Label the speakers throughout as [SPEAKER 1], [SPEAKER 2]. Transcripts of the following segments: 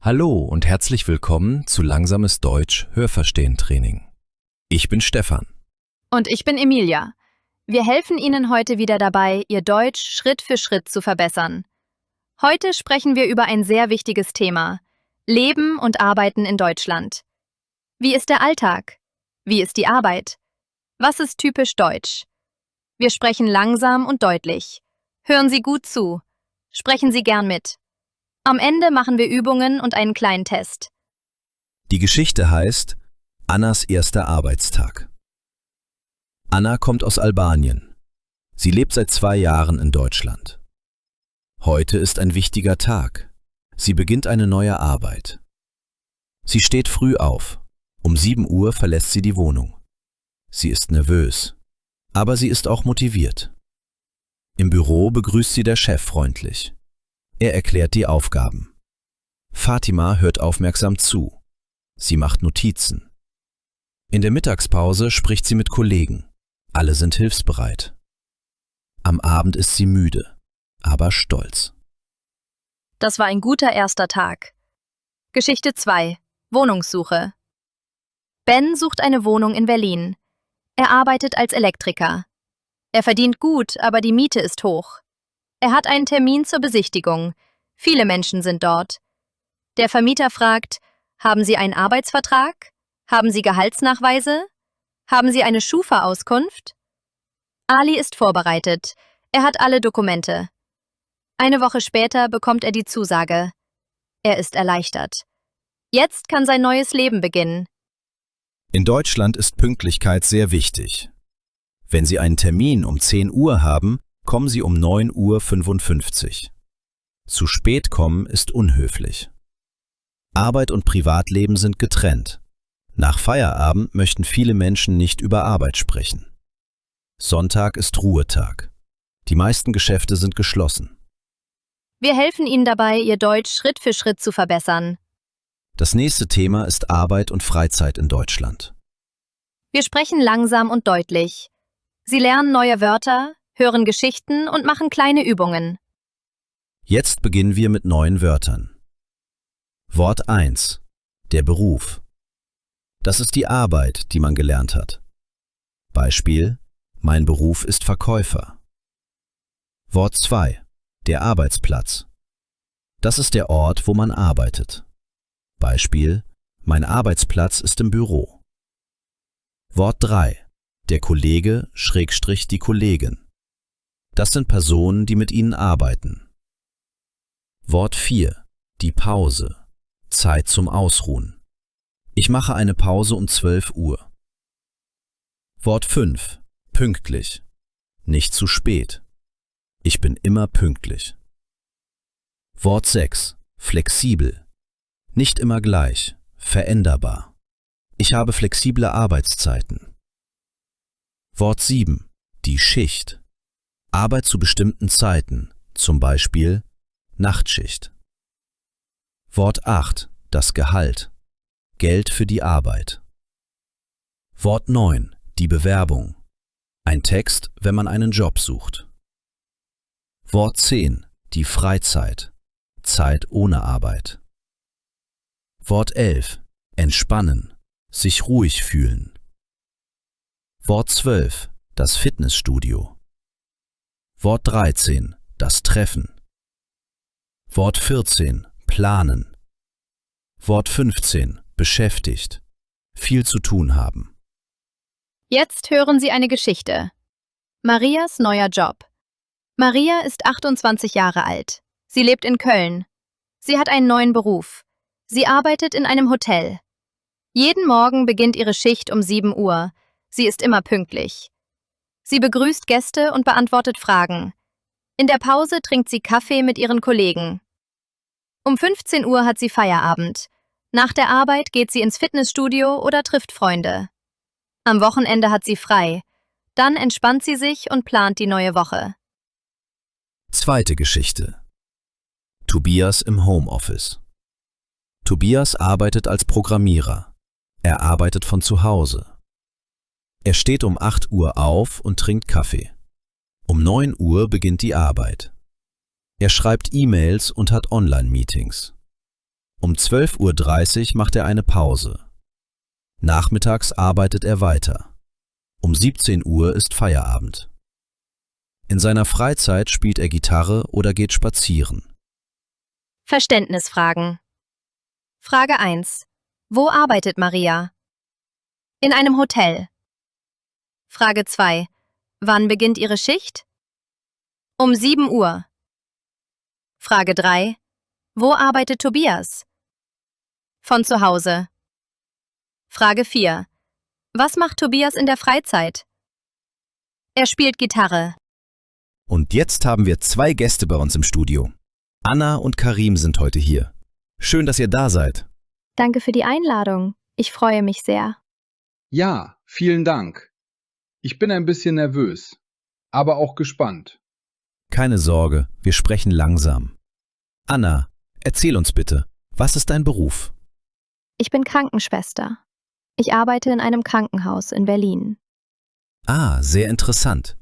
[SPEAKER 1] Hallo und herzlich willkommen zu Langsames Deutsch Hörverstehen Training. Ich bin Stefan.
[SPEAKER 2] Und ich bin Emilia. Wir helfen Ihnen heute wieder dabei, Ihr Deutsch Schritt für Schritt zu verbessern. Heute sprechen wir über ein sehr wichtiges Thema: Leben und Arbeiten in Deutschland. Wie ist der Alltag? Wie ist die Arbeit? Was ist typisch deutsch? Wir sprechen langsam und deutlich. Hören Sie gut zu. Sprechen Sie gern mit. Am Ende machen wir Übungen und einen kleinen Test.
[SPEAKER 1] Die Geschichte heißt Annas erster Arbeitstag. Anna kommt aus Albanien. Sie lebt seit 2 Jahren in Deutschland. Heute ist ein wichtiger Tag. Sie beginnt eine neue Arbeit. Sie steht früh auf. Um 7 Uhr verlässt sie die Wohnung. Sie ist nervös, aber sie ist auch motiviert. Im Büro begrüßt sie der Chef freundlich. Er erklärt die Aufgaben. Fatima hört aufmerksam zu. Sie macht Notizen. In der Mittagspause spricht sie mit Kollegen. Alle sind hilfsbereit. Am Abend ist sie müde, aber stolz.
[SPEAKER 2] Das war ein guter erster Tag. Geschichte 2. Wohnungssuche. Ben sucht eine Wohnung in Berlin. Er arbeitet als Elektriker. Er verdient gut, aber die Miete ist hoch. Er hat einen Termin zur Besichtigung. Viele Menschen sind dort. Der Vermieter fragt: Haben Sie einen Arbeitsvertrag? Haben Sie Gehaltsnachweise? Haben Sie eine Schufa-Auskunft? Ali ist vorbereitet. Er hat alle Dokumente. Eine Woche später bekommt er die Zusage. Er ist erleichtert. Jetzt kann sein neues Leben beginnen.
[SPEAKER 1] In Deutschland ist Pünktlichkeit sehr wichtig. Wenn Sie einen Termin um 10 Uhr haben, kommen Sie um 9:55 Uhr. Zu spät kommen ist unhöflich. Arbeit und Privatleben sind getrennt. Nach Feierabend möchten viele Menschen nicht über Arbeit sprechen. Sonntag ist Ruhetag. Die meisten Geschäfte sind geschlossen.
[SPEAKER 2] Wir helfen Ihnen dabei, Ihr Deutsch Schritt für Schritt zu verbessern.
[SPEAKER 1] Das nächste Thema ist Arbeit und Freizeit in Deutschland.
[SPEAKER 2] Wir sprechen langsam und deutlich. Sie lernen neue Wörter, hören Geschichten und machen kleine Übungen.
[SPEAKER 1] Jetzt beginnen wir mit neuen Wörtern. Wort 1. Der Beruf. Das ist die Arbeit, die man gelernt hat. Beispiel: Mein Beruf ist Verkäufer. Wort 2. Der Arbeitsplatz. Das ist der Ort, wo man arbeitet. Beispiel: Mein Arbeitsplatz ist im Büro. Wort 3. Der Kollege / die Kollegin. Das sind Personen, die mit Ihnen arbeiten. Wort 4. Die Pause. Zeit zum Ausruhen. Ich mache eine Pause um 12 Uhr. Wort 5. Pünktlich. Nicht zu spät. Ich bin immer pünktlich. Wort 6. Flexibel. Nicht immer gleich. Veränderbar. Ich habe flexible Arbeitszeiten. Wort 7. Die Schicht. Arbeit zu bestimmten Zeiten, zum Beispiel Nachtschicht. Wort 8. Das Gehalt. Geld für die Arbeit. Wort 9. Die Bewerbung. Ein Text, wenn man einen Job sucht. Wort 10. Die Freizeit. Zeit ohne Arbeit. Wort 11. Entspannen. Sich ruhig fühlen. Wort 12. Das Fitnessstudio. Wort 13. Das Treffen. Wort 14. Planen. Wort 15. Beschäftigt. Viel zu tun haben.
[SPEAKER 2] Jetzt hören Sie eine Geschichte. Marias neuer Job. Maria ist 28 Jahre alt. Sie lebt in Köln. Sie hat einen neuen Beruf. Sie arbeitet in einem Hotel. Jeden Morgen beginnt ihre Schicht um 7 Uhr. Sie ist immer pünktlich. Sie begrüßt Gäste und beantwortet Fragen. In der Pause trinkt sie Kaffee mit ihren Kollegen. Um 15 Uhr hat sie Feierabend. Nach der Arbeit geht sie ins Fitnessstudio oder trifft Freunde. Am Wochenende hat sie frei. Dann entspannt sie sich und plant die neue Woche.
[SPEAKER 1] Zweite Geschichte. Tobias im Homeoffice. Tobias arbeitet als Programmierer. Er arbeitet von zu Hause. Er steht um 8 Uhr auf und trinkt Kaffee. Um 9 Uhr beginnt die Arbeit. Er schreibt E-Mails und hat Online-Meetings. Um 12:30 Uhr macht er eine Pause. Nachmittags arbeitet er weiter. Um 17 Uhr ist Feierabend. In seiner Freizeit spielt er Gitarre oder geht spazieren.
[SPEAKER 2] Verständnisfragen. Frage 1. Wo arbeitet Maria? In einem Hotel. Frage 2. Wann beginnt Ihre Schicht? Um 7 Uhr. Frage 3. Wo arbeitet Tobias? Von zu Hause. Frage 4. Was macht Tobias in der Freizeit? Er spielt Gitarre.
[SPEAKER 1] Und jetzt haben wir 2 Gäste bei uns im Studio. Anna und Karim sind heute hier. Schön, dass ihr da seid.
[SPEAKER 2] Danke für die Einladung. Ich freue mich sehr.
[SPEAKER 3] Ja, vielen Dank. Ich bin ein bisschen nervös, aber auch gespannt.
[SPEAKER 1] Keine Sorge, wir sprechen langsam. Anna, erzähl uns bitte, was ist dein Beruf?
[SPEAKER 2] Ich bin Krankenschwester. Ich arbeite in einem Krankenhaus in Berlin.
[SPEAKER 1] Ah, sehr interessant.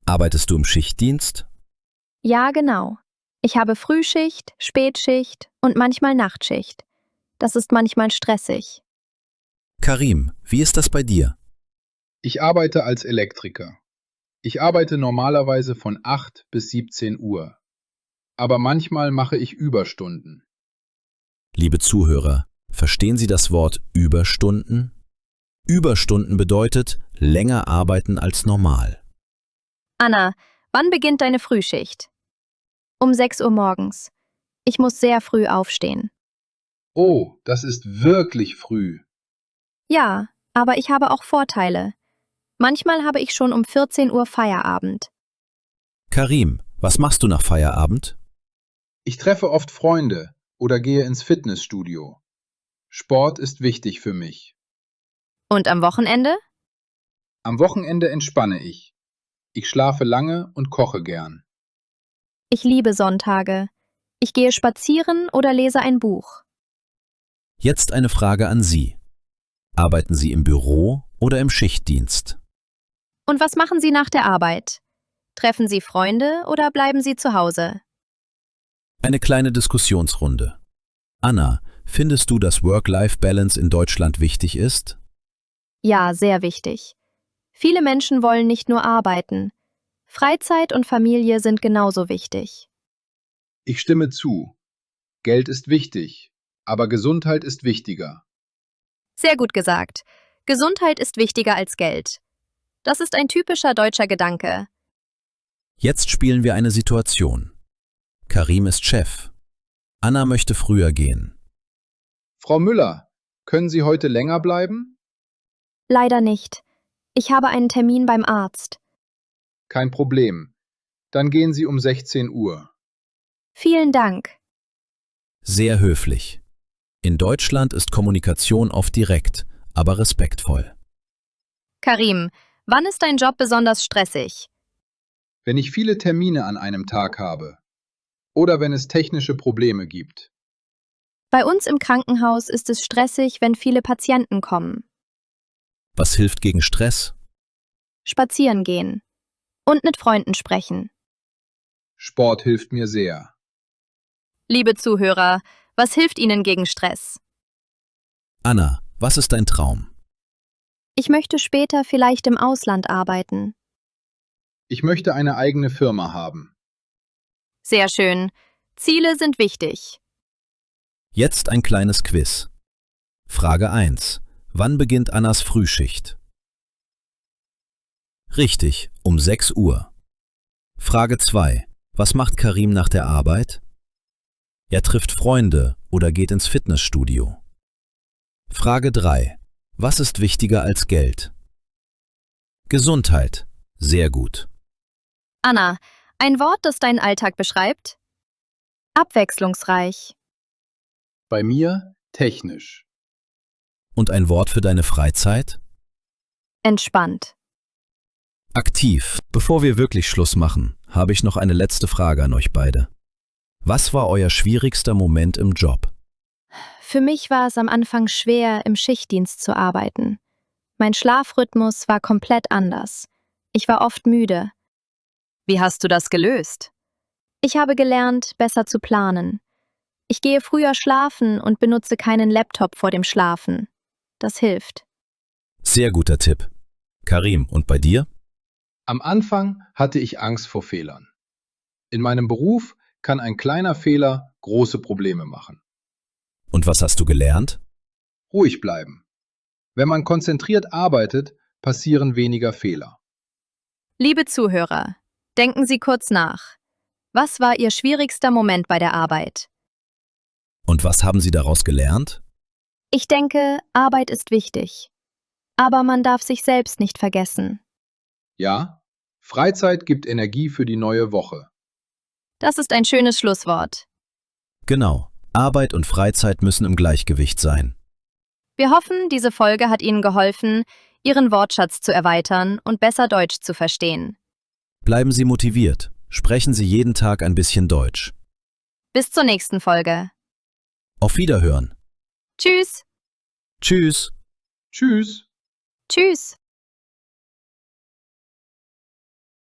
[SPEAKER 1] Arbeitest du im Schichtdienst?
[SPEAKER 2] Ja, genau. Ich habe Frühschicht, Spätschicht und manchmal Nachtschicht. Das ist manchmal stressig.
[SPEAKER 1] Karim, wie ist das bei dir?
[SPEAKER 3] Ich arbeite als Elektriker. Ich arbeite normalerweise von 8 bis 17 Uhr. Aber manchmal mache ich Überstunden.
[SPEAKER 1] Liebe Zuhörer, verstehen Sie das Wort Überstunden? Überstunden bedeutet länger arbeiten als normal.
[SPEAKER 2] Anna, wann beginnt deine Frühschicht? Um 6 Uhr morgens. Ich muss sehr früh aufstehen.
[SPEAKER 3] Oh, das ist wirklich früh.
[SPEAKER 2] Ja, aber ich habe auch Vorteile. Manchmal habe ich schon um 14 Uhr Feierabend.
[SPEAKER 1] Karim, was machst du nach Feierabend?
[SPEAKER 3] Ich treffe oft Freunde oder gehe ins Fitnessstudio. Sport ist wichtig für mich.
[SPEAKER 2] Und am Wochenende?
[SPEAKER 3] Am Wochenende entspanne ich. Ich schlafe lange und koche gern.
[SPEAKER 2] Ich liebe Sonntage. Ich gehe spazieren oder lese ein Buch.
[SPEAKER 1] Jetzt eine Frage an Sie. Arbeiten Sie im Büro oder im Schichtdienst?
[SPEAKER 2] Und was machen Sie nach der Arbeit? Treffen Sie Freunde oder bleiben Sie zu Hause?
[SPEAKER 1] Eine kleine Diskussionsrunde. Anna, findest du, dass Work-Life-Balance in Deutschland wichtig ist?
[SPEAKER 2] Ja, sehr wichtig. Viele Menschen wollen nicht nur arbeiten. Freizeit und Familie sind genauso wichtig.
[SPEAKER 3] Ich stimme zu. Geld ist wichtig, aber Gesundheit ist wichtiger.
[SPEAKER 2] Sehr gut gesagt. Gesundheit ist wichtiger als Geld. Das ist ein typischer deutscher Gedanke.
[SPEAKER 1] Jetzt spielen wir eine Situation. Karim ist Chef. Anna möchte früher gehen.
[SPEAKER 3] Frau Müller, können Sie heute länger bleiben?
[SPEAKER 2] Leider nicht. Ich habe einen Termin beim Arzt.
[SPEAKER 3] Kein Problem. Dann gehen Sie um 16 Uhr.
[SPEAKER 2] Vielen Dank.
[SPEAKER 1] Sehr höflich. In Deutschland ist Kommunikation oft direkt, aber respektvoll.
[SPEAKER 2] Karim, wann ist dein Job besonders stressig?
[SPEAKER 3] Wenn ich viele Termine an einem Tag habe oder wenn es technische Probleme gibt.
[SPEAKER 2] Bei uns im Krankenhaus ist es stressig, wenn viele Patienten kommen.
[SPEAKER 1] Was hilft gegen Stress?
[SPEAKER 2] Spazieren gehen. Und mit Freunden sprechen.
[SPEAKER 3] Sport hilft mir sehr.
[SPEAKER 2] Liebe Zuhörer, was hilft Ihnen gegen Stress?
[SPEAKER 1] Anna, was ist dein Traum?
[SPEAKER 2] Ich möchte später vielleicht im Ausland arbeiten.
[SPEAKER 3] Ich möchte eine eigene Firma haben.
[SPEAKER 2] Sehr schön. Ziele sind wichtig.
[SPEAKER 1] Jetzt ein kleines Quiz. Frage 1. Wann beginnt Annas Frühschicht? Richtig, um 6 Uhr. Frage 2. Was macht Karim nach der Arbeit? Er trifft Freunde oder geht ins Fitnessstudio. Frage 3. Was ist wichtiger als Geld? Gesundheit. Sehr gut.
[SPEAKER 2] Anna, ein Wort, das deinen Alltag beschreibt? Abwechslungsreich.
[SPEAKER 3] Bei mir technisch.
[SPEAKER 1] Und ein Wort für deine Freizeit?
[SPEAKER 2] Entspannt.
[SPEAKER 1] Aktiv. Bevor wir wirklich Schluss machen, habe ich noch eine letzte Frage an euch beide. Was war euer schwierigster Moment im Job?
[SPEAKER 2] Für mich war es am Anfang schwer, im Schichtdienst zu arbeiten. Mein Schlafrhythmus war komplett anders. Ich war oft müde. Wie hast du das gelöst? Ich habe gelernt, besser zu planen. Ich gehe früher schlafen und benutze keinen Laptop vor dem Schlafen. Das hilft.
[SPEAKER 1] Sehr guter Tipp. Karim, und bei dir?
[SPEAKER 3] Am Anfang hatte ich Angst vor Fehlern. In meinem Beruf kann ein kleiner Fehler große Probleme machen.
[SPEAKER 1] Und was hast du gelernt?
[SPEAKER 3] Ruhig bleiben. Wenn man konzentriert arbeitet, passieren weniger Fehler.
[SPEAKER 2] Liebe Zuhörer, denken Sie kurz nach. Was war Ihr schwierigster Moment bei der Arbeit?
[SPEAKER 1] Und was haben Sie daraus gelernt?
[SPEAKER 2] Ich denke, Arbeit ist wichtig. Aber man darf sich selbst nicht vergessen.
[SPEAKER 3] Ja, Freizeit gibt Energie für die neue Woche.
[SPEAKER 2] Das ist ein schönes Schlusswort.
[SPEAKER 1] Genau. Arbeit und Freizeit müssen im Gleichgewicht sein.
[SPEAKER 2] Wir hoffen, diese Folge hat Ihnen geholfen, Ihren Wortschatz zu erweitern und besser Deutsch zu verstehen.
[SPEAKER 1] Bleiben Sie motiviert. Sprechen Sie jeden Tag ein bisschen Deutsch.
[SPEAKER 2] Bis zur nächsten Folge.
[SPEAKER 1] Auf Wiederhören.
[SPEAKER 2] Tschüss.
[SPEAKER 1] Tschüss.
[SPEAKER 3] Tschüss.
[SPEAKER 2] Tschüss.